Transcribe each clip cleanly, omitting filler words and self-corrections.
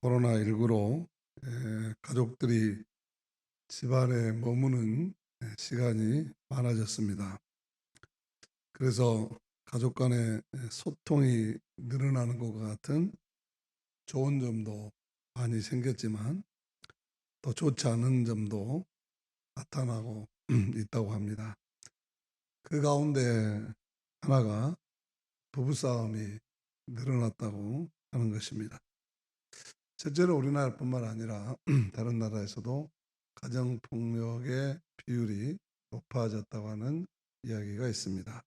코로나19로 가족들이 집안에 머무는 시간이 많아졌습니다. 그래서 가족 간의 소통이 늘어나는 것 같은 좋은 점도 많이 생겼지만 또 좋지 않은 점도 나타나고 있다고 합니다. 그 가운데 하나가 부부싸움이 늘어났다고 하는 것입니다. 실제로 우리나라뿐만 아니라 다른 나라에서도 가정폭력의 비율이 높아졌다고 하는 이야기가 있습니다.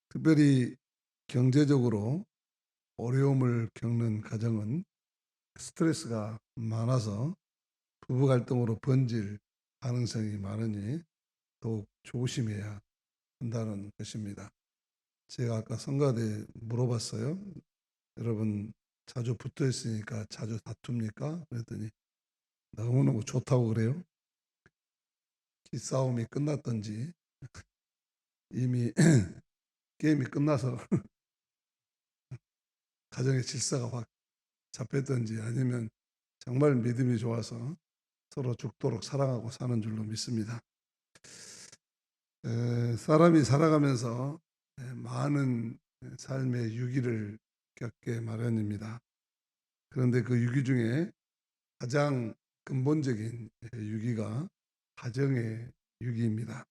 특별히 경제적으로 어려움을 겪는 가정은 스트레스가 많아서 부부 갈등으로 번질 가능성이 많으니 더욱 조심해야 한다는 것입니다. 제가 아까 성가대 물어봤어요. 여러분 자주 붙어 있으니까 자주 다툽니까? 그랬더니 너무너무 좋다고 그래요. 기싸움이 끝났던지 이미 게임이 끝나서 가정의 질서가 확 잡혔던지 아니면 정말 믿음이 좋아서 서로 죽도록 사랑하고 사는 줄로 믿습니다. 사람이 살아가면서 많은 삶의 위기를 겪게 마련입니다. 그런데 그 위기 중에 가장 근본적인 위기가 가정의 위기입니다.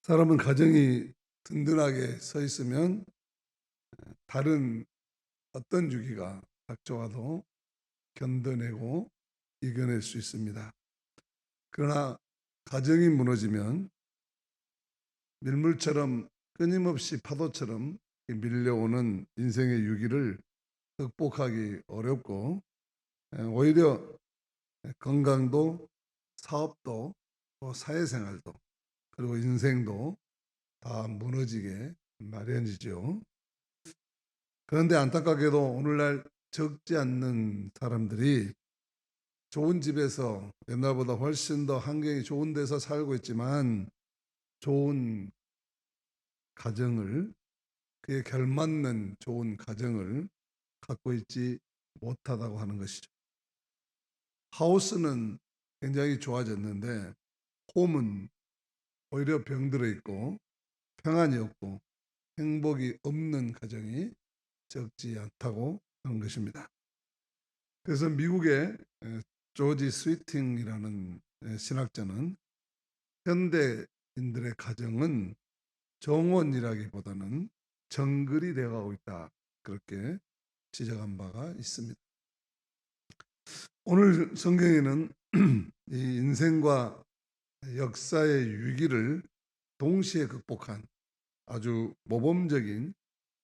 사람은 가정이 든든하게 서 있으면 다른 어떤 위기가 닥쳐와도 견뎌내고 이겨낼 수 있습니다. 그러나 가정이 무너지면 밀물처럼 끊임없이 파도처럼 밀려오는 인생의 위기를 극복하기 어렵고 오히려 건강도 사업도 또 사회생활도 그리고 인생도 다 무너지게 마련이죠. 그런데 안타깝게도 오늘날 적지 않는 사람들이 좋은 집에서 옛날보다 훨씬 더 환경이 좋은 데서 살고 있지만 좋은 가정을 그에 결맞는 좋은 가정을 갖고 있지 못하다고 하는 것이죠. 하우스는 굉장히 좋아졌는데 홈은 오히려 병들어 있고 평안이 없고 행복이 없는 가정이 적지 않다고 하는 것입니다. 그래서 미국의 조지 스위팅이라는 신학자는 현대인들의 가정은 정원이라기보다는 정글이 되어가고 있다. 그렇게 지적한 바가 있습니다. 오늘 성경에는 이 인생과 역사의 위기를 동시에 극복한 아주 모범적인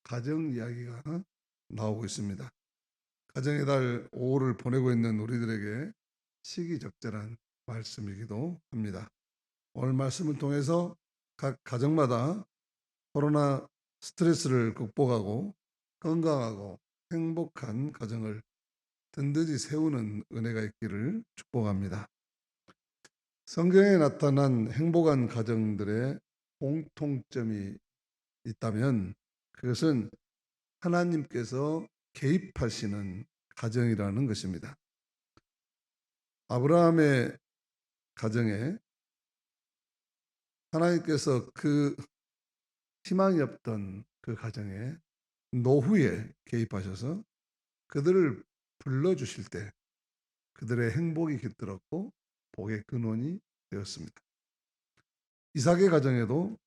가정 이야기가 나오고 있습니다. 가정의 달 5월을 보내고 있는 우리들에게 시기적절한 말씀이기도 합니다. 오늘 말씀을 통해서 각 가정마다 코로나 스트레스를 극복하고 건강하고 행복한 가정을 든든히 세우는 은혜가 있기를 축복합니다. 성경에 나타난 행복한 가정들의 공통점이 있다면 그것은 하나님께서 개입하시는 가정이라는 것입니다. 아브라함의 가정에 하나님께서 그 희망이 없던 그 가정에 노후에 개입하셔서 그들을 불러주실 때 그들의 행복이 깃들었고 복의 근원이 되었습니다. 이삭의 가정에도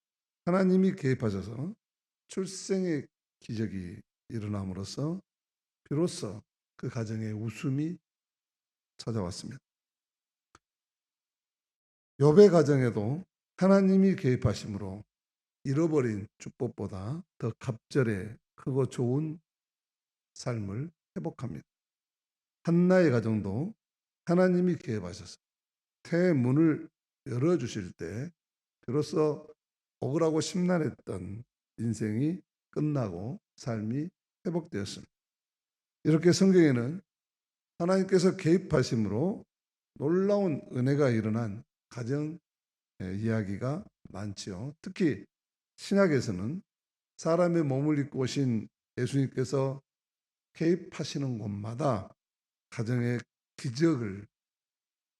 하나님이 개입하셔서 출생의 기적이 일어남으로써 비로소 그 가정에 웃음이 찾아왔습니다. 욥의 가정에도 하나님이 개입하심으로 잃어버린 축복보다 더 갑절에 크고 좋은 삶을 회복합니다. 한나의 가정도 하나님이 개입하셔서 태문을 열어주실 때 비로소 억울하고 심란했던 인생이 끝나고 삶이 회복되었습니다. 이렇게 성경에는 하나님께서 개입하심으로 놀라운 은혜가 일어난 가정 이야기가 많지요. 특히 신약에서는 사람의 몸을 입고 오신 예수님께서 개입하시는 곳마다 가정의 기적을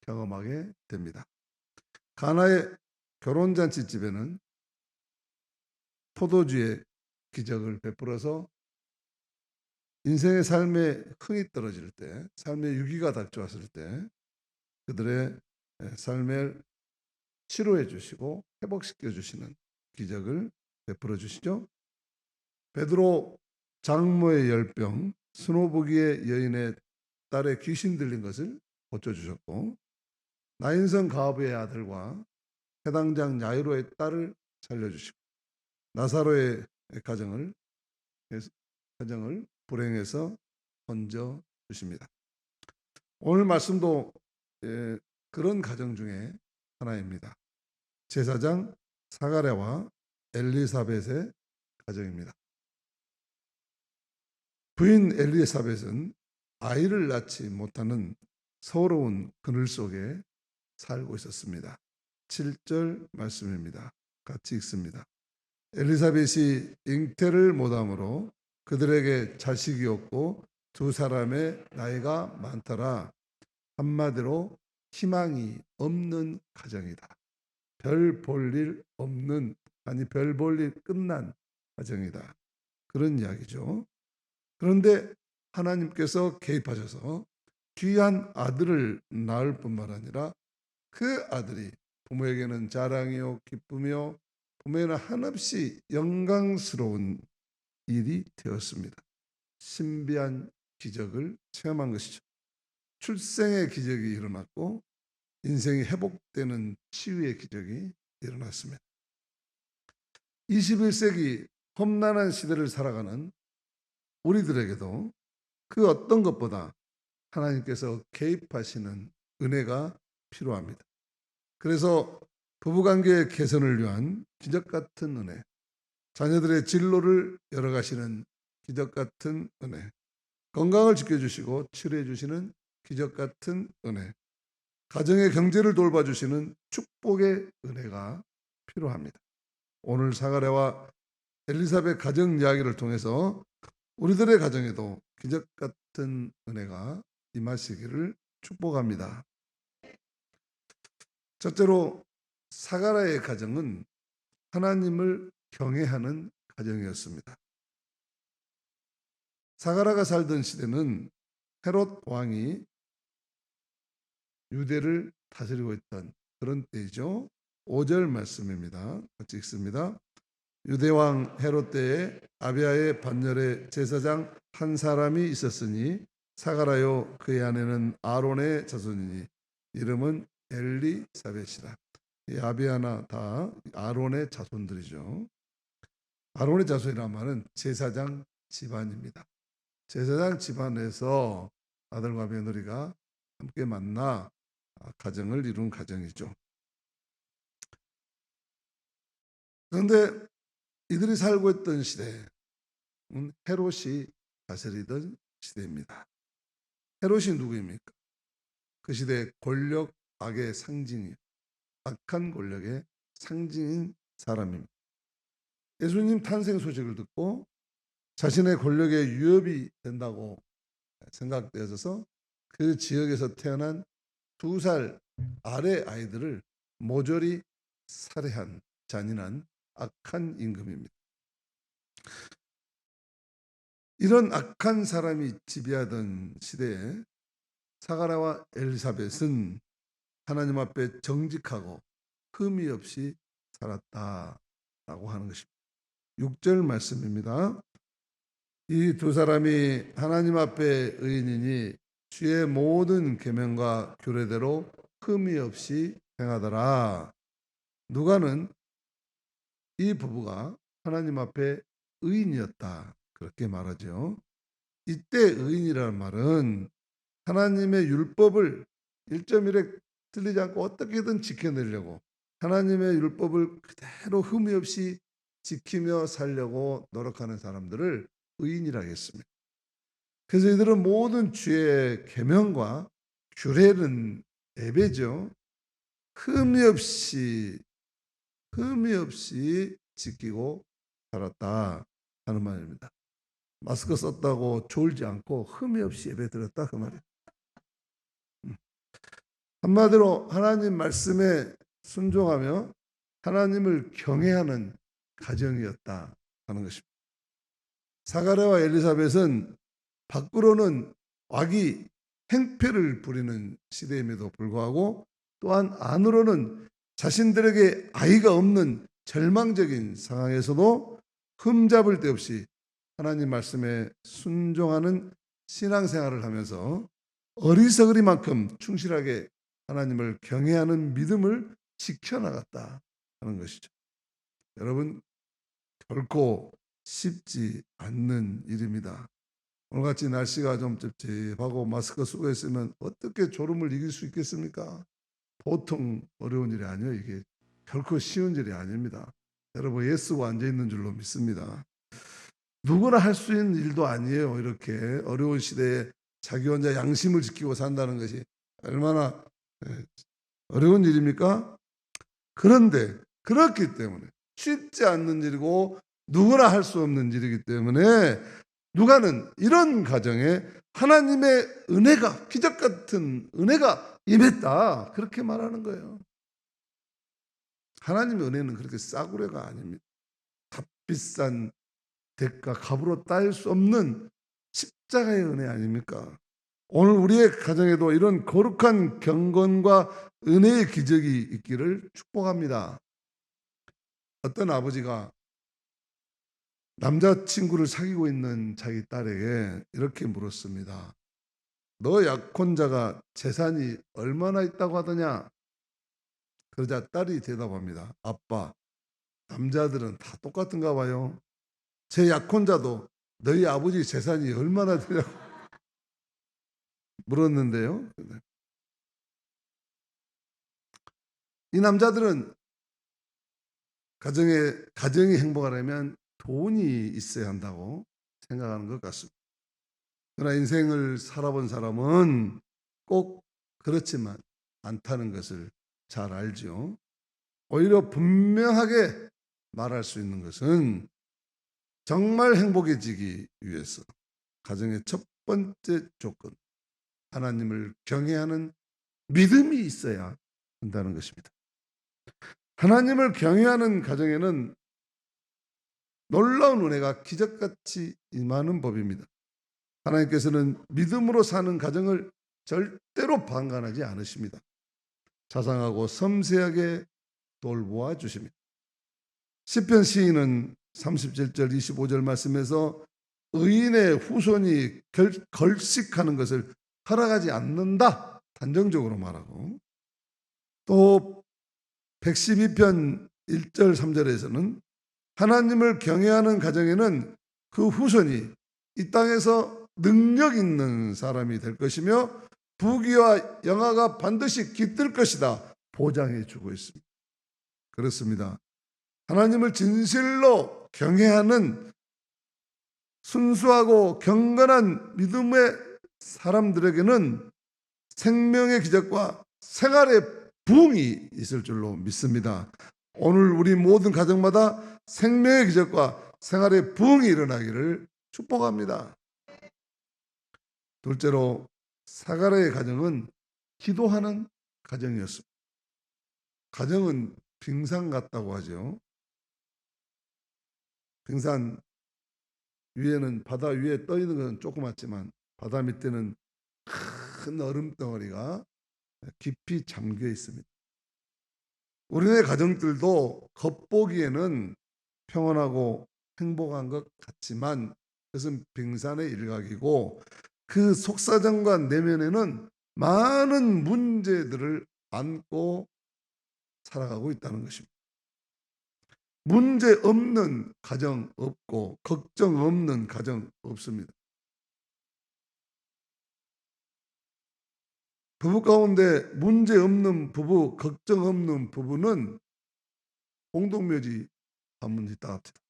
경험하게 됩니다. 가나의 결혼잔치집에는 포도주의 기적을 베풀어서 인생의 삶에 흥이 떨어질 때, 삶의 위기가 닥쳐왔을 때 그들의 삶을 치료해 주시고 회복시켜 주시는 기적을 베풀어 주시죠. 베드로 장모의 열병, 스노보기의 여인의 딸의 귀신 들린 것을 고쳐주셨고, 나인성 가브의 아들과 해당장 야이로의 딸을 살려주시고, 나사로의 가정을 불행해서 건져 주십니다. 오늘 말씀도 그런 가정 중에 하나입니다. 제사장 사가랴와 엘리사벳의 가정입니다. 부인 엘리사벳은 아이를 낳지 못하는 서러운 그늘 속에 살고 있었습니다. 7절 말씀입니다. 같이 읽습니다. 엘리사벳이 잉태를 못함으로 그들에게 자식이 없고 두 사람의 나이가 많더라. 한마디로 희망이 없는 가정이다. 별 볼 일 없는, 아니 별 볼 일 끝난 가정이다. 그런 이야기죠. 그런데 하나님께서 개입하셔서 귀한 아들을 낳을 뿐만 아니라 그 아들이 부모에게는 자랑이요 기쁨이요 부모에게는 한없이 영광스러운 일이 되었습니다. 신비한 기적을 체험한 것이죠. 출생의 기적이 일어났고 인생이 회복되는 치유의 기적이 일어났습니다. 21세기 험난한 시대를 살아가는 우리들에게도 그 어떤 것보다 하나님께서 개입하시는 은혜가 필요합니다. 그래서 부부관계의 개선을 위한 기적같은 은혜, 자녀들의 진로를 열어가시는 기적같은 은혜, 건강을 지켜주시고 치료해 주시는 기적같은 은혜, 가정의 경제를 돌봐주시는 축복의 은혜가 필요합니다. 오늘 사가랴와 엘리사벳 가정 이야기를 통해서 우리들의 가정에도 기적같은 은혜가 임하시기를 축복합니다. 첫째로 사가랴의 가정은 하나님을 경외하는 가정이었습니다. 사가랴가 살던 시대는 헤롯 왕이 유대를 다스리고 있던 그런 때이죠. 5절 말씀입니다. 같이 읽습니다. 유대왕 헤롯 때에 아비야의 반열에 제사장 한 사람이 있었으니 사가랴요 그의 아내는 아론의 자손이니 이름은 엘리사벳이라. 이 아비야나 다 아론의 자손들이죠. 아론의 자손이란 말은 제사장 집안입니다. 제사장 집안에서 아들과 며느리가 함께 만나 가정을 이룬 가정이죠. 그런데 이들이 살고 있던 시대는 헤롯이 다스리던 시대입니다. 헤롯이 누구입니까? 그 시대의 권력, 악의 상징이에요. 악한 권력의 상징인 사람입니다. 예수님 탄생 소식을 듣고 자신의 권력에 위협이 된다고 생각되어서 그 지역에서 태어난 2살 아래 아이들을 모조리 살해한 잔인한 악한 임금입니다. 이런 악한 사람이 지배하던 시대에 사가랴와 엘리사벳은 하나님 앞에 정직하고 흠이 없이 살았다라고 하는 것입니다. 6절 말씀입니다. 이 두 사람이 하나님 앞에 의인이니 주의 모든 계명과 규례대로 흠이 없이 행하더라. 누가는 이 부부가 하나님 앞에 의인이었다 그렇게 말하죠. 이때 의인이라는 말은 하나님의 율법을 1.1에 틀리지 않고 어떻게든 지켜내려고 하나님의 율법을 그대로 흠이 없이 지키며 살려고 노력하는 사람들을 의인이라 했습니다. 그래서 이들은 모든 주의 계명과 규례는 예배죠. 흠이 없이 지키고 살았다 하는 말입니다. 마스크 썼다고 졸지 않고 흠이 없이 예배드렸다 그 말이에요. 한마디로 하나님 말씀에 순종하며 하나님을 경외하는 가정이었다 하는 것입니다. 사가랴와 엘리사벳은 밖으로는 악이 행패를 부리는 시대임에도 불구하고 또한 안으로는 자신들에게 아이가 없는 절망적인 상황에서도 흠잡을 데 없이 하나님 말씀에 순종하는 신앙생활을 하면서 어리석으리만큼 충실하게 하나님을 경외하는 믿음을 지켜나갔다 하는 것이죠. 여러분, 결코 쉽지 않는 일입니다. 오늘같이 날씨가 좀 찝찝하고 마스크 쓰고 있으면 어떻게 졸음을 이길 수 있겠습니까? 보통 어려운 일이 아니에요. 이게 결코 쉬운 일이 아닙니다. 여러분 예수가 앉아있는 줄로 믿습니다. 누구나 할 수 있는 일도 아니에요. 이렇게 어려운 시대에 자기 혼자 양심을 지키고 산다는 것이 얼마나 어려운 일입니까? 그런데 그렇기 때문에 쉽지 않는 일이고 누구나 할 수 없는 일이기 때문에 누가는 이런 가정에 하나님의 은혜가, 기적 같은 은혜가 임했다 그렇게 말하는 거예요. 하나님의 은혜는 그렇게 싸구려가 아닙니다. 값비싼 대가, 값으로 따질 수 없는 십자가의 은혜 아닙니까? 오늘 우리의 가정에도 이런 거룩한 경건과 은혜의 기적이 있기를 축복합니다. 어떤 아버지가 남자친구를 사귀고 있는 자기 딸에게 이렇게 물었습니다. 너 약혼자가 재산이 얼마나 있다고 하더냐? 그러자 딸이 대답합니다. 아빠, 남자들은 다 똑같은가 봐요. 제 약혼자도 너희 아버지 재산이 얼마나 되냐고 물었는데요. 이 남자들은 가정이 행복하려면 돈이 있어야 한다고 생각하는 것 같습니다. 그러나 인생을 살아본 사람은 꼭 그렇지만 않다는 것을 잘 알죠. 오히려 분명하게 말할 수 있는 것은 정말 행복해지기 위해서 가정의 첫 번째 조건, 하나님을 경외하는 믿음이 있어야 한다는 것입니다. 하나님을 경외하는 가정에는 놀라운 은혜가 기적같이 임하는 법입니다. 하나님께서는 믿음으로 사는 가정을 절대로 방관하지 않으십니다. 자상하고 섬세하게 돌보아 주십니다. 시편 시인은 37절 25절 말씀에서 의인의 후손이 걸식하는 것을 허락하지 않는다 단정적으로 말하고, 또 112편 1절 3절에서는 하나님을 경외하는 가정에는 그 후손이 이 땅에서 능력 있는 사람이 될 것이며 부귀와 영화가 반드시 깃들 것이다 보장해 주고 있습니다. 그렇습니다. 하나님을 진실로 경외하는 순수하고 경건한 믿음의 사람들에게는 생명의 기적과 생활의 부흥이 있을 줄로 믿습니다. 오늘 우리 모든 가정마다 생명의 기적과 생활의 부흥이 일어나기를 축복합니다. 둘째로 사가랴의 가정은 기도하는 가정이었습니다. 가정은 빙산 같다고 하죠. 빙산 위에는, 바다 위에 떠 있는 것은 조그맣지만 바다 밑에는 큰 얼음 덩어리가 깊이 잠겨 있습니다. 우리네 가정들도 겉보기에는 평온하고 행복한 것 같지만 그것은 빙산의 일각이고 그 속사정과 내면에는 많은 문제들을 안고 살아가고 있다는 것입니다. 문제 없는 가정 없고 걱정 없는 가정 없습니다. 부부 가운데 문제 없는 부부, 걱정 없는 부부는 공동묘지 한번 있다 합시다.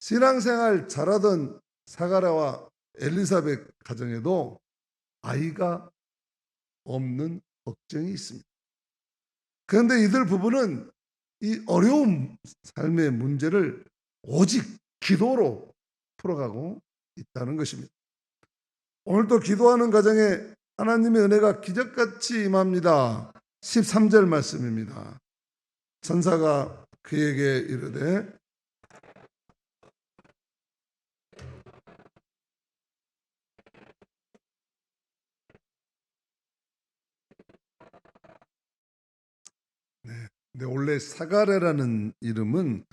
신앙생활 잘하던 사가랴와 엘리사벳 가정에도 아이가 없는 걱정이 있습니다. 그런데 이들 부부는 이 어려운 삶의 문제를 오직 기도로 풀어가고 있다는 것입니다. 오늘도 기도하는 가정에 하나님의 은혜가 기적같이 임합니다. 13절 말씀입니다. 천사가 그에게 이르되 근데 원래 사가랴라는 이름은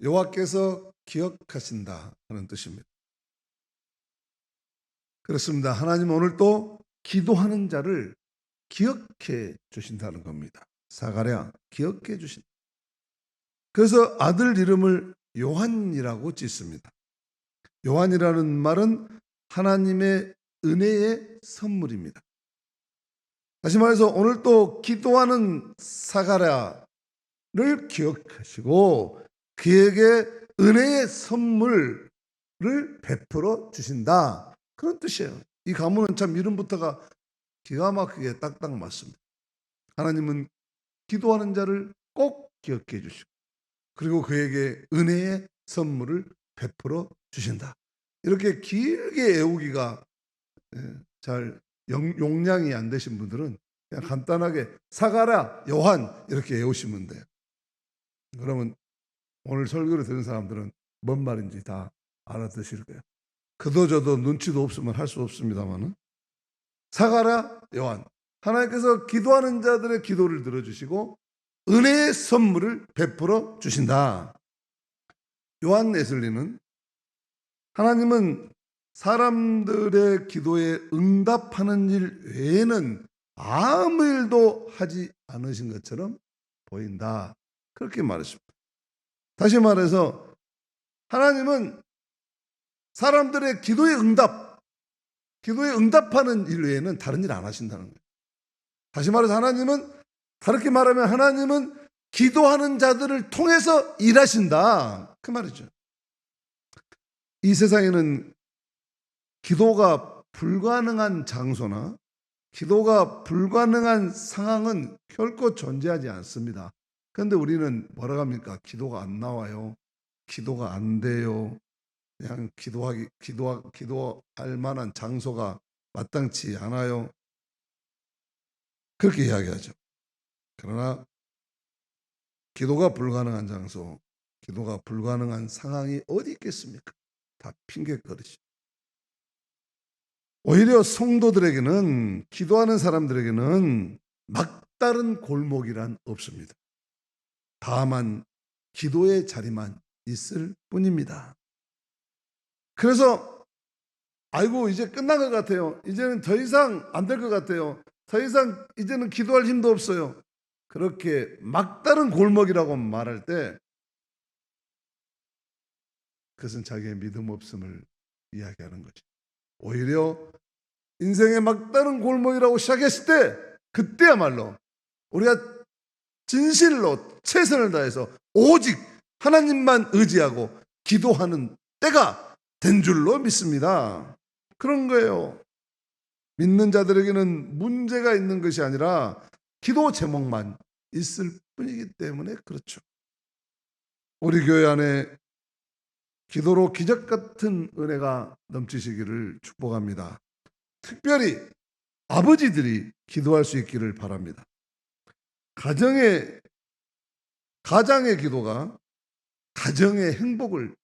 여호와께서 기억하신다 하는 뜻입니다. 그렇습니다. 하나님 오늘 또 기도하는 자를 기억해 주신다는 겁니다. 사가랴 기억해 주신다. 그래서 아들 이름을 요한이라고 짓습니다. 요한이라는 말은 하나님의 은혜의 선물입니다. 다시 말해서 오늘 또 기도하는 사가랴를 기억하시고 그에게 은혜의 선물을 베풀어 주신다. 그런 뜻이에요. 이 가문은 참 이름부터가 기가 막히게 딱딱 맞습니다. 하나님은 기도하는 자를 꼭 기억해 주시고 그리고 그에게 은혜의 선물을 베풀어 주신다. 이렇게 길게 외우기가 잘 용량이 안 되신 분들은 그냥 간단하게 사가랴, 요한 이렇게 외우시면 돼요. 그러면 오늘 설교를 들은 사람들은 뭔 말인지 다 알아듣을 거예요. 그도저도 눈치도 없으면 할 수 없습니다만은 사가랴, 요한 하나님께서 기도하는 자들의 기도를 들어주시고 은혜의 선물을 베풀어 주신다. 요한 웨슬리는 하나님은 사람들의 기도에 응답하는 일 외에는 아무 일도 하지 않으신 것처럼 보인다. 그렇게 말했습니다. 다시 말해서 하나님은 사람들의 기도에 응답하는 일 외에는 다른 일 안 하신다는 거예요. 다시 말해서 다르게 말하면 하나님은 기도하는 자들을 통해서 일하신다. 그 말이죠. 이 세상에는 기도가 불가능한 장소나 기도가 불가능한 상황은 결코 존재하지 않습니다. 그런데 우리는 뭐라고 합니까? 기도가 안 나와요. 기도가 안 돼요. 그냥 기도할 만한 장소가 마땅치 않아요. 그렇게 이야기하죠. 그러나 기도가 불가능한 장소, 기도가 불가능한 상황이 어디 있겠습니까? 다 핑계거리죠. 오히려 성도들에게는 기도하는 사람들에게는 막다른 골목이란 없습니다. 다만 기도의 자리만 있을 뿐입니다. 그래서 아이고 이제 끝난 것 같아요. 이제는 더 이상 안 될 것 같아요. 더 이상 이제는 기도할 힘도 없어요. 그렇게 막다른 골목이라고 말할 때 그것은 자기의 믿음 없음을 이야기하는 거죠. 오히려 인생의 막다른 골목이라고 시작했을 때 그때야말로 우리가 진실로 최선을 다해서 오직 하나님만 의지하고 기도하는 때가 된 줄로 믿습니다. 그런 거예요. 믿는 자들에게는 문제가 있는 것이 아니라 기도 제목만 있을 뿐이기 때문에 그렇죠. 우리 교회 안에 기도로 기적 같은 은혜가 넘치시기를 축복합니다. 특별히 아버지들이 기도할 수 있기를 바랍니다. 가정의 기도가 가정의 행복을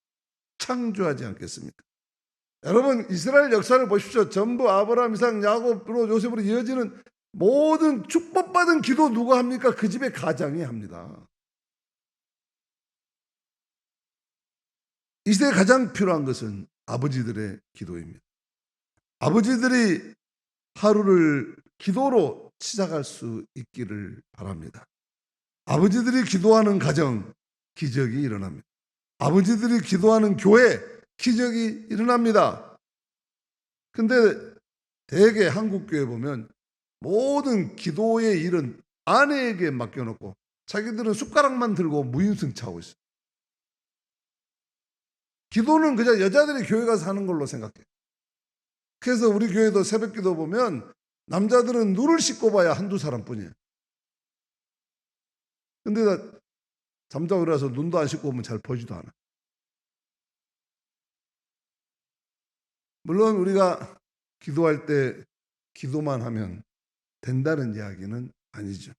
창조하지 않겠습니까? 여러분 이스라엘 역사를 보십시오. 전부 아브라함, 이삭, 야곱으로 요셉으로 이어지는 모든 축복받은 기도 누가 합니까? 그 집의 가장이 합니다. 이 시대에 가장 필요한 것은 아버지들의 기도입니다. 아버지들이 하루를 기도로 시작할 수 있기를 바랍니다. 아버지들이 기도하는 가정, 기적이 일어납니다. 아버지들이 기도하는 교회, 기적이 일어납니다. 근데 대개 한국교회 보면 모든 기도의 일은 아내에게 맡겨놓고 자기들은 숟가락만 들고 무임승차하고 있어요. 기도는 그냥 여자들이 교회 가서 하는 걸로 생각해요. 그래서 우리 교회도 새벽 기도 보면 남자들은 눈을 씻고 봐야 한두 사람뿐이에요. 근데 잠자고 일어나서 눈도 안 씻고 오면 잘 보지도 않아. 물론 우리가 기도할 때 기도만 하면 된다는 이야기는 아니죠.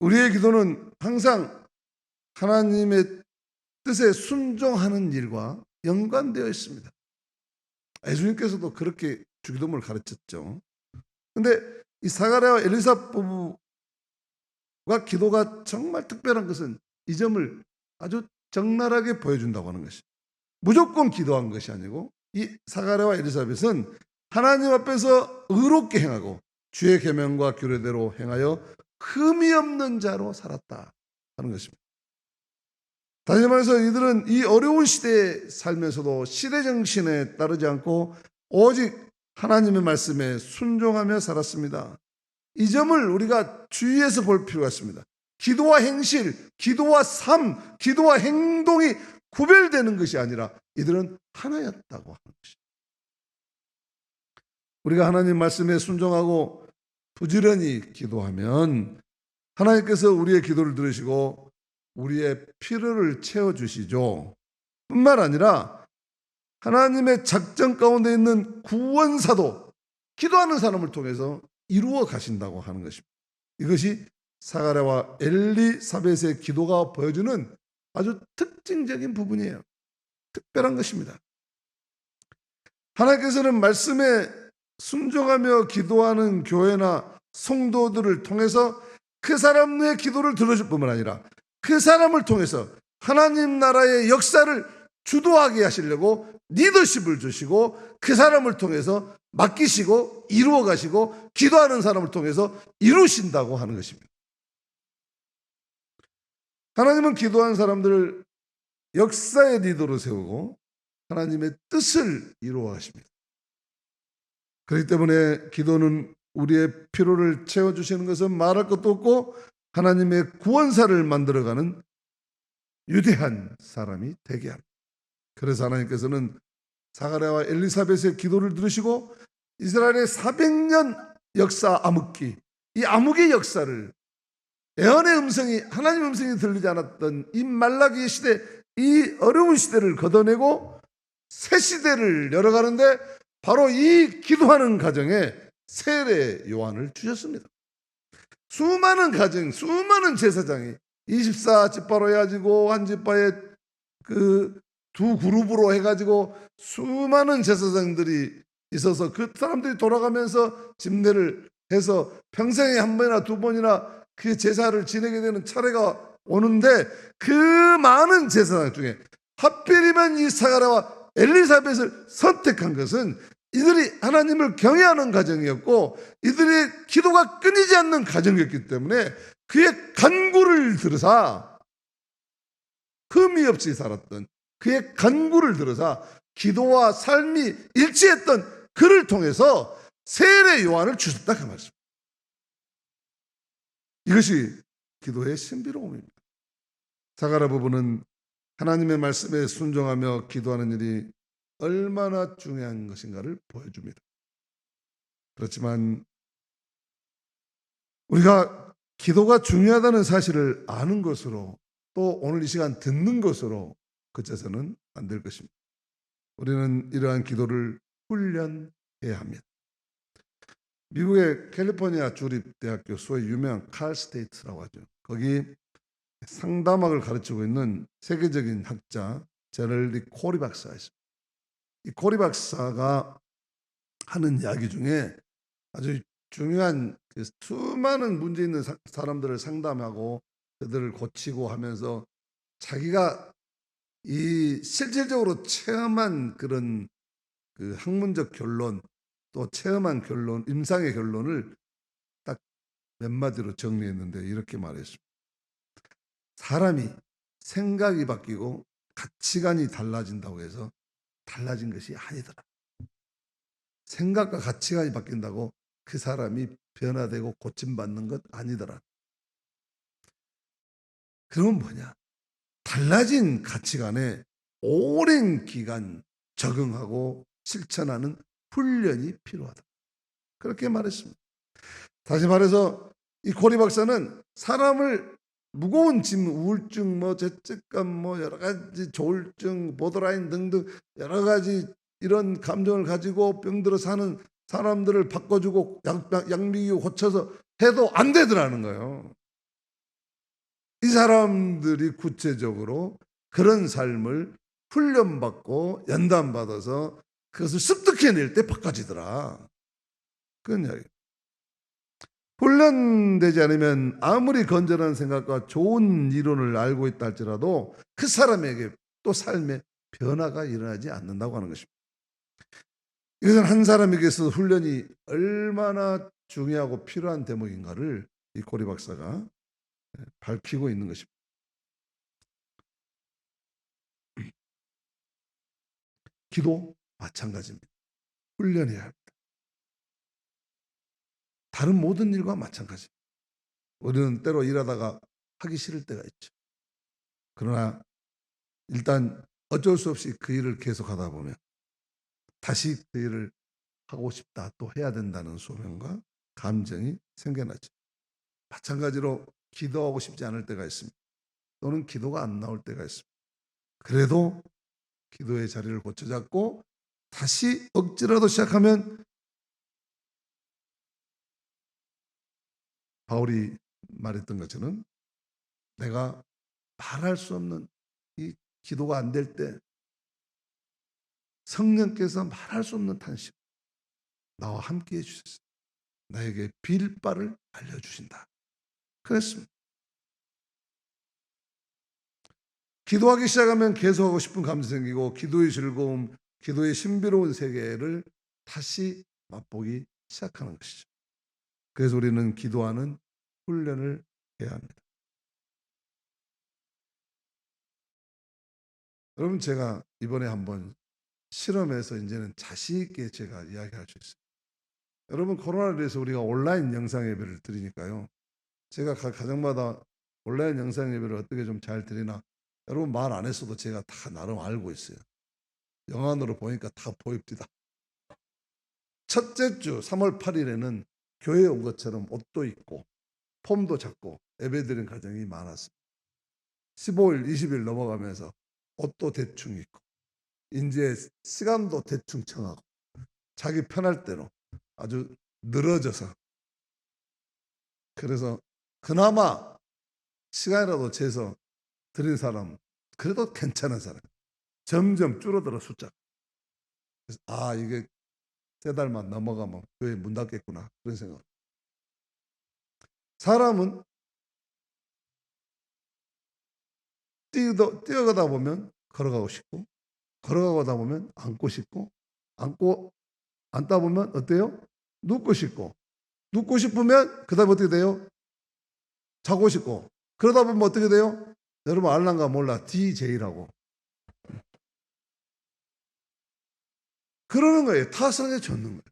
우리의 기도는 항상 하나님의 뜻에 순종하는 일과 연관되어 있습니다. 예수님께서도 그렇게 주기도문을 가르쳤죠. 그런데 이 사가랴와 엘리사 부부가 기도가 정말 특별한 것은 이 점을 아주 적나라하게 보여준다고 하는 것이, 무조건 기도한 것이 아니고 이 사가랴와 엘리사벳은 하나님 앞에서 의롭게 행하고 주의 계명과 규례대로 행하여 흠이 없는 자로 살았다 하는 것입니다. 다시 말해서 이들은 이 어려운 시대에 살면서도 시대 정신에 따르지 않고 오직 하나님의 말씀에 순종하며 살았습니다. 이 점을 우리가 주의해서 볼 필요가 있습니다. 기도와 행실, 기도와 삶, 기도와 행동이 구별되는 것이 아니라 이들은 하나였다고 하는 것입니다. 우리가 하나님 말씀에 순종하고 부지런히 기도하면 하나님께서 우리의 기도를 들으시고 우리의 필요를 채워주시죠. 뿐만 아니라 하나님의 작전 가운데 있는 구원사도 기도하는 사람을 통해서 이루어 가신다고 하는 것입니다. 이것이 사가랴와 엘리사벳의 기도가 보여주는 아주 특징적인 부분이에요. 특별한 것입니다. 하나님께서는 말씀에 순종하며 기도하는 교회나 성도들을 통해서 그 사람의 기도를 들어줄 뿐만 아니라 그 사람을 통해서 하나님 나라의 역사를 주도하게 하시려고 리더십을 주시고 그 사람을 통해서 맡기시고 이루어 가시고 기도하는 사람을 통해서 이루신다고 하는 것입니다. 하나님은 기도하는 사람들을 역사의 리더로 세우고 하나님의 뜻을 이루어 가십니다. 그렇기 때문에 기도는 우리의 필요를 채워주시는 것은 말할 것도 없고 하나님의 구원사를 만들어가는 위대한 사람이 되게 합니다. 그래서 하나님께서는 사가랴와 엘리사벳의 기도를 들으시고 이스라엘의 400년 역사 암흑기, 이 암흑의 역사를 예언의 음성이, 하나님의 음성이 들리지 않았던 이 말라기의 시대, 이 어려운 시대를 걷어내고 새 시대를 열어가는데 바로 이 기도하는 가정에 세례 요한을 주셨습니다. 수많은 가정, 수많은 제사장이 24지파로 해가지고 한 지파에 그 두 그룹으로 해가지고 수많은 제사장들이 있어서 그 사람들이 돌아가면서 집례를 해서 평생에 한 번이나 두 번이나 그 제사를 지내게 되는 차례가 오는데 그 많은 제사장 중에 하필이면 이 사가랴와 엘리사벳을 선택한 것은 이들이 하나님을 경외하는 가정이었고 이들의 기도가 끊이지 않는 가정이었기 때문에 그의 간구를 들으사 흠이 없이 살았던 그의 간구를 들으사 기도와 삶이 일치했던 그를 통해서 세례 요한을 주셨다 그 말씀. 이것이 기도의 신비로움입니다. 사가랴 부부는 하나님의 말씀에 순종하며 기도하는 일이 얼마나 중요한 것인가를 보여줍니다. 그렇지만 우리가 기도가 중요하다는 사실을 아는 것으로 또 오늘 이 시간 듣는 것으로 그쳐서는 안 될 것입니다. 우리는 이러한 기도를 훈련해야 합니다. 미국의 캘리포니아 주립대학교 소위 유명한 칼 스테이트라고 하죠. 거기 상담학을 가르치고 있는 세계적인 학자 제럴리 코리 박사가 있습니다. 이 코리 박사가 하는 이야기 중에 아주 중요한 수많은 문제 있는 사람들을 상담하고 그들을 고치고 하면서 자기가 이 실질적으로 체험한 그런 그 학문적 결론 또 체험한 결론, 임상의 결론을 딱 몇 마디로 정리했는데 이렇게 말했습니다. 사람이 생각이 바뀌고 가치관이 달라진다고 해서 달라진 것이 아니더라. 생각과 가치관이 바뀐다고 그 사람이 변화되고 고침받는 것 아니더라. 그러면 뭐냐? 달라진 가치관에 오랜 기간 적응하고 실천하는 훈련이 필요하다. 그렇게 말했습니다. 다시 말해서 이 코리 박사는 사람을 무거운 짐, 우울증, 죄책감, 여러 가지 조울증, 보더라인 등등 여러 가지 이런 감정을 가지고 병들어 사는 사람들을 바꿔주고 양미기 고쳐서 해도 안 되더라는 거예요. 이 사람들이 구체적으로 그런 삶을 훈련받고 연단받아서 그것을 습득해낼 때 바꿔지더라. 그런 이야기. 훈련되지 않으면 아무리 건전한 생각과 좋은 이론을 알고 있다 할지라도 그 사람에게 또 삶에 변화가 일어나지 않는다고 하는 것입니다. 이것은 한 사람에게 있어서 훈련이 얼마나 중요하고 필요한 대목인가를 이 고리 박사가 밝히고 있는 것입니다. 기도 마찬가지입니다. 훈련해야 합니다. 다른 모든 일과 마찬가지입니다. 우리는 때로 일하다가 하기 싫을 때가 있죠. 그러나 일단 어쩔 수 없이 그 일을 계속하다 보면 다시 그 일을 하고 싶다, 또 해야 된다는 소명과 감정이 생겨나죠. 마찬가지로 기도하고 싶지 않을 때가 있습니다. 또는 기도가 안 나올 때가 있습니다. 그래도 기도의 자리를 고쳐잡고 다시 억지라도 시작하면 바울이 말했던 것처럼 내가 말할 수 없는 이 기도가 안 될 때 성령께서 말할 수 없는 탄식 나와 함께 해주셨어요. 나에게 빌 바를 알려주신다. 그랬습니다. 기도하기 시작하면 계속하고 싶은 감정이 생기고 기도의 즐거움, 기도의 신비로운 세계를 다시 맛보기 시작하는 것이죠. 그래서 우리는 기도하는 훈련을 해야 합니다. 여러분, 제가 이번에 한번 실험해서 이제는 자신 있게 제가 이야기할 수 있어요. 여러분, 코로나로 인해서 우리가 온라인 영상 예배를 드리니까요. 제가 가정마다 온라인 영상 예배를 어떻게 좀 잘 드리나 여러분 말 안 했어도 제가 다 나름 알고 있어요. 영안으로 보니까 다 보입니다. 첫째 주 3월 8일에는 교회에 온 것처럼 옷도 입고 폼도 잡고 예배드린 가정이 많았습니다. 15일, 20일 넘어가면서 옷도 대충 입고 이제 시간도 대충 정하고 자기 편할 대로 아주 늘어져서, 그래서 그나마 시간이라도 재서 드린 사람, 그래도 괜찮은 사람 점점 줄어들어 숫자. 그래서 이게 3달만 넘어가면 교회 문 닫겠구나, 그런 생각. 사람은 뛰어가다 보면 걸어가고 싶고, 걸어가다 보면 앉고 싶고, 앉다 보면 어때요? 눕고 싶고, 눕고 싶으면 그 다음에 어떻게 돼요? 자고 싶고, 그러다 보면 어떻게 돼요? 여러분 알란가 몰라 DJ라고 그러는 거예요. 타성해졌는 거예요.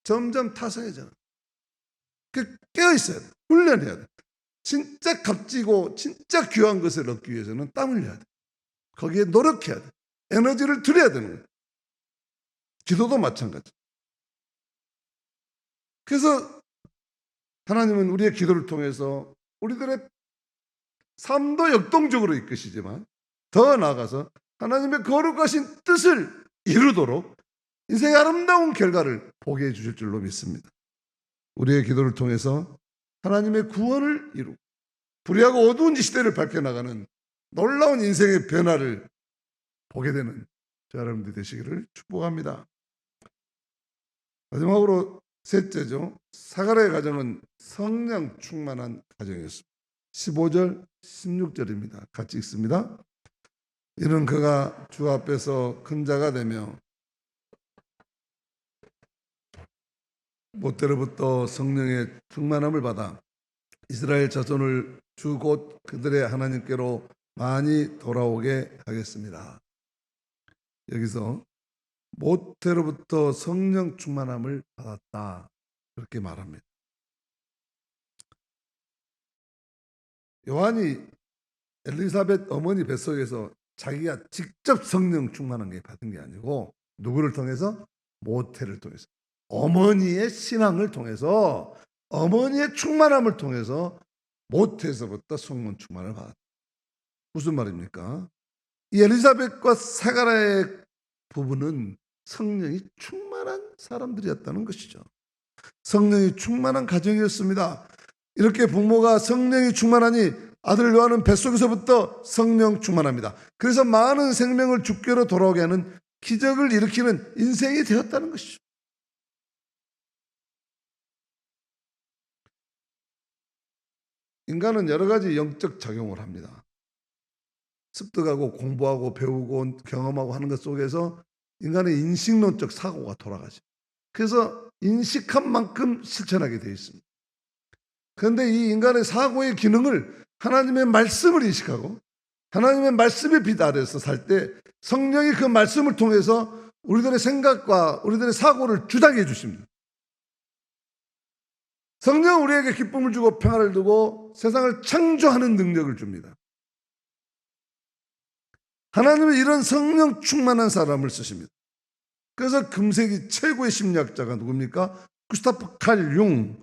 점점 타성해져는. 깨어 있어야 돼. 훈련해야 돼. 진짜 값지고 진짜 귀한 것을 얻기 위해서는 땀 흘려야 돼. 거기에 노력해야 돼. 에너지를 들여야 되는 거예요. 기도도 마찬가지. 그래서 하나님은 우리의 기도를 통해서 우리들의 삶도 역동적으로 이끄시지만 더 나아가서 하나님의 거룩하신 뜻을 이루도록 인생의 아름다운 결과를 보게 해주실 줄로 믿습니다. 우리의 기도를 통해서 하나님의 구원을 이루고 불의하고 어두운 시대를 밝혀나가는 놀라운 인생의 변화를 보게 되는 저 여러분들 되시기를 축복합니다. 마지막으로 셋째죠. 사가랴의 가정은 성령 충만한 가정이었습니다. 15절 16절입니다. 같이 읽습니다. 이는 그가 주 앞에서 큰 자가 되며 모태로부터 성령의 충만함을 받아 이스라엘 자손을 주 곧 그들의 하나님께로 많이 돌아오게 하겠습니다. 여기서 모태로부터 성령 충만함을 받았다, 그렇게 말합니다. 요한이 엘리사벳 어머니 뱃속에서 자기가 직접 성령 충만한 게 받은 게 아니고 누구를 통해서? 모태를 통해서, 어머니의 신앙을 통해서, 어머니의 충만함을 통해서 모태에서부터 성령 충만을 받았다. 무슨 말입니까? 이 엘리사벳과 사가랴의 부부는 성령이 충만한 사람들이었다는 것이죠. 성령이 충만한 가정이었습니다. 이렇게 부모가 성령이 충만하니 아들 요한은 뱃속에서부터 성령 충만합니다. 그래서 많은 생명을 주께로 돌아오게 하는 기적을 일으키는 인생이 되었다는 것이죠. 인간은 여러 가지 영적 작용을 합니다. 습득하고 공부하고 배우고 경험하고 하는 것 속에서 인간의 인식론적 사고가 돌아가죠. 그래서 인식한 만큼 실천하게 되어 있습니다. 그런데 이 인간의 사고의 기능을 하나님의 말씀을 인식하고 하나님의 말씀의 빛 아래서 살 때 성령이 그 말씀을 통해서 우리들의 생각과 우리들의 사고를 주장해 주십니다. 성령은 우리에게 기쁨을 주고 평화를 주고 세상을 창조하는 능력을 줍니다. 하나님은 이런 성령 충만한 사람을 쓰십니다. 그래서 금세기 최고의 심리학자가 누굽니까? 구스타프 칼 융.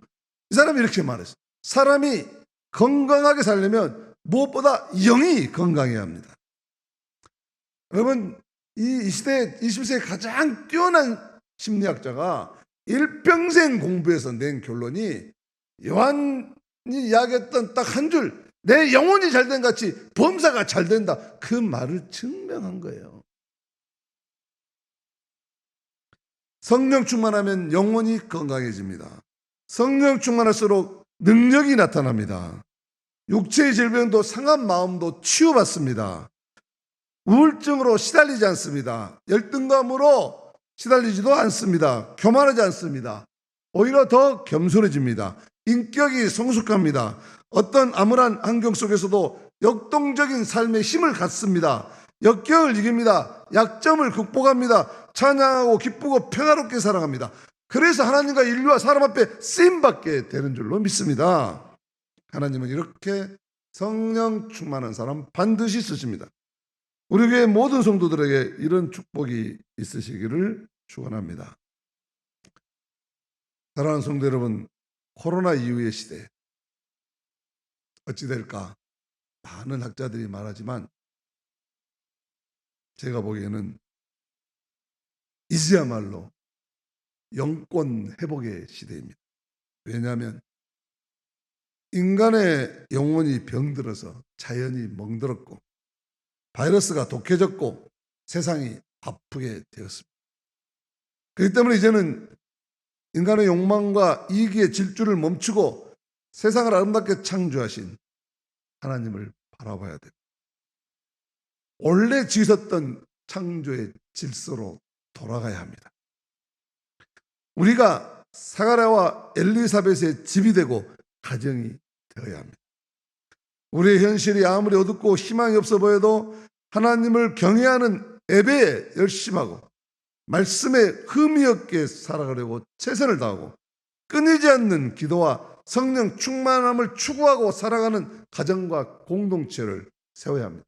이 사람이 이렇게 말했어요. 사람이 건강하게 살려면 무엇보다 영이 건강해야 합니다. 여러분, 이 시대 21세기 가장 뛰어난 심리학자가 일평생 공부해서 낸 결론이 요한이 이야기했던 딱 한 줄, 내 영혼이 잘된 같이 범사가 잘 된다. 그 말을 증명한 거예요. 성령 충만하면 영혼이 건강해집니다. 성령 충만할수록 능력이 나타납니다. 육체의 질병도 상한 마음도 치유받습니다. 우울증으로 시달리지 않습니다. 열등감으로 시달리지도 않습니다. 교만하지 않습니다. 오히려 더 겸손해집니다. 인격이 성숙합니다. 어떤 암울한 환경 속에서도 역동적인 삶의 힘을 갖습니다. 역경을 이깁니다. 약점을 극복합니다. 찬양하고 기쁘고 평화롭게 살아갑니다. 그래서 하나님과 인류와 사람 앞에 쓰임받게 되는 줄로 믿습니다. 하나님은 이렇게 성령 충만한 사람 반드시 쓰십니다. 우리 교회 모든 성도들에게 이런 축복이 있으시기를 축원합니다. 사랑하는 성도 여러분, 코로나 이후의 시대 어찌 될까? 많은 학자들이 말하지만 제가 보기에는 이제야말로 영권 회복의 시대입니다. 왜냐하면 인간의 영혼이 병들어서 자연이 멍들었고 바이러스가 독해졌고 세상이 바쁘게 되었습니다. 그렇기 때문에 이제는 인간의 욕망과 이기의 질주를 멈추고 세상을 아름답게 창조하신 하나님을 바라봐야 됩니다. 원래 지으셨던 창조의 질서로 돌아가야 합니다. 우리가 사가랴와 엘리사벳의 집이 되고 가정이 되어야 합니다. 우리의 현실이 아무리 어둡고 희망이 없어 보여도 하나님을 경외하는 예배에 열심하고 말씀에 흠이 없게 살아가려고 최선을 다하고 끊이지 않는 기도와 성령 충만함을 추구하고 살아가는 가정과 공동체를 세워야 합니다.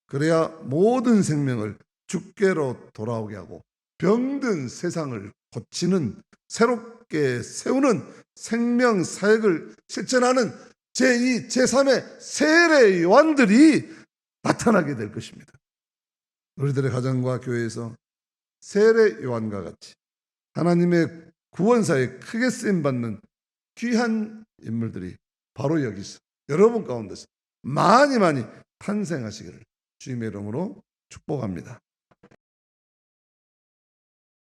그래야 모든 생명을 주께로 돌아오게 하고 병든 세상을 고치는 새롭게 세우는 생명 사역을 실천하는 제2, 제3의 세례 요한들이 나타나게 될 것입니다. 우리들의 가정과 교회에서 세례 요한과 같이 하나님의 구원사에 크게 쓰임받는 귀한 인물들이 바로 여기서 여러분 가운데서 많이 탄생하시기를 주님의 이름으로 축복합니다.